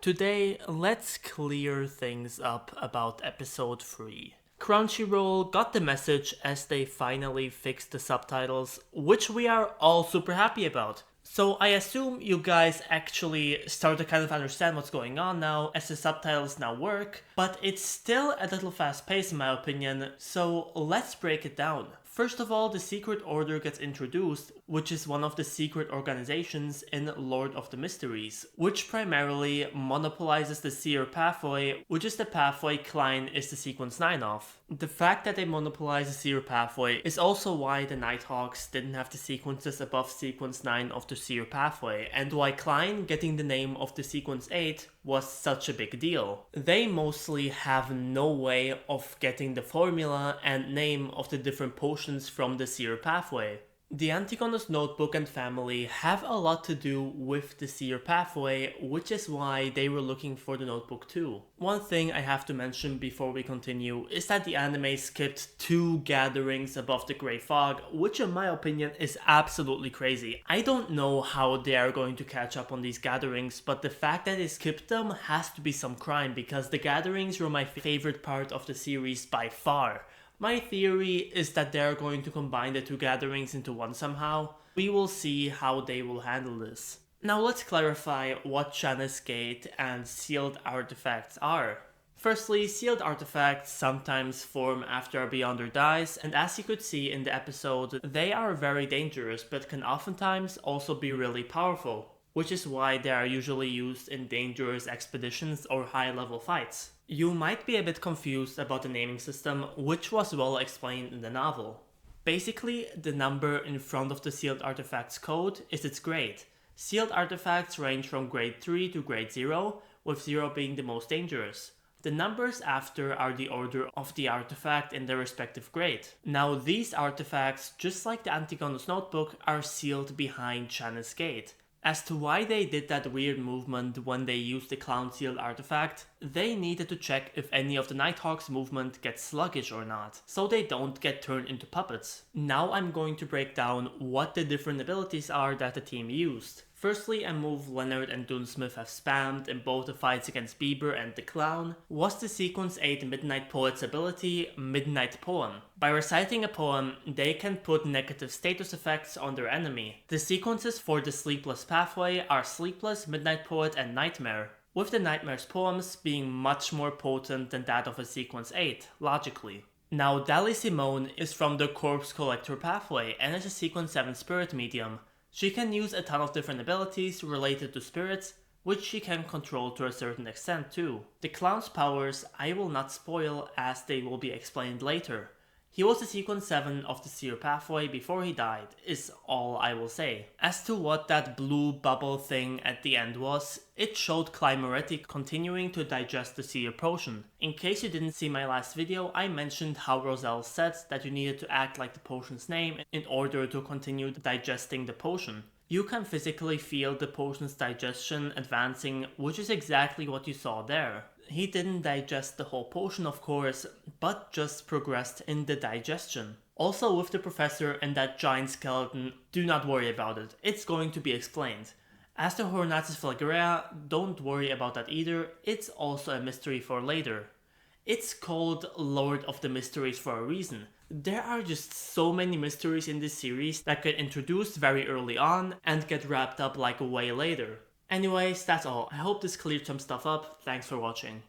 Today, let's clear things up about episode 3. Crunchyroll got the message as they finally fixed the subtitles, which we are all super happy about. So I assume you guys actually start to kind of understand what's going on now as the subtitles now work, but it's still a little fast paced in my opinion, so let's break it down. First of all, the Secret Order gets introduced, which is one of the secret organizations in Lord of the Mysteries, which primarily monopolizes the Seer pathway, which is the pathway Klein is the Sequence 9 of. The fact that they monopolize the Seer pathway is also why the Nighthawks didn't have the sequences above Sequence 9 of the Seer pathway, and why Klein getting the name of the Sequence 8 was such a big deal. They mostly have no way of getting the formula and name of the different potions from the Seer pathway. The Antigonus notebook and family have a lot to do with the Seer pathway, which is why they were looking for the notebook too. One thing I have to mention before we continue is that the anime skipped 2 gatherings above the Grey Fog, which in my opinion is absolutely crazy. I don't know how they are going to catch up on these gatherings, but the fact that they skipped them has to be some crime because the gatherings were my favorite part of the series by far. My theory is that they're going to combine the 2 gatherings into one somehow. We will see how they will handle this. Now let's clarify what Janus Gate and sealed artifacts are. Firstly, sealed artifacts sometimes form after a Beyonder dies, and as you could see in the episode, they are very dangerous but can oftentimes also be really powerful, which is why they are usually used in dangerous expeditions or high-level fights. You might be a bit confused about the naming system, which was well explained in the novel. Basically, the number in front of the sealed artifact's code is its grade. Sealed artifacts range from grade 3 to grade 0, with 0 being the most dangerous. The numbers after are the order of the artifact in their respective grade. Now these artifacts, just like the Antigonus notebook, are sealed behind Janus Gate. As to why they did that weird movement when they used the clown sealed artifact, they needed to check if any of the Nighthawks movement gets sluggish or not, so they don't get turned into puppets. Now I'm going to break down what the different abilities are that the team used. Firstly, a move Leonard and Dunsmith have spammed in both the fights against Bieber and the Clown was the Sequence 8 Midnight Poet's ability, Midnight Poem. By reciting a poem, they can put negative status effects on their enemy. The sequences for the Sleepless pathway are Sleepless, Midnight Poet, and Nightmare, with the Nightmare's poems being much more potent than that of a Sequence 8, logically. Now, Dali Simone is from the Corpse Collector pathway and is a Sequence 7 spirit medium. She can use a ton of different abilities related to spirits, which she can control to a certain extent too. The Clown's powers I will not spoil as they will be explained later. He was a Sequence 7 of the Seer pathway before he died, is all I will say. As to what that blue bubble thing at the end was, it showed Klein Moretti continuing to digest the Seer potion. In case you didn't see my last video, I mentioned how Roselle said that you needed to act like the potion's name in order to continue digesting the potion. You can physically feel the potion's digestion advancing, which is exactly what you saw there. He didn't digest the whole potion of course, but just progressed in the digestion. Also with the professor and that giant skeleton, do not worry about it, it's going to be explained. As to Hornatus Flagrea, don't worry about that either, it's also a mystery for later. It's called Lord of the Mysteries for a reason. There are just so many mysteries in this series that get introduced very early on and get wrapped up like way later. Anyways, that's all. I hope this cleared some stuff up. Thanks for watching.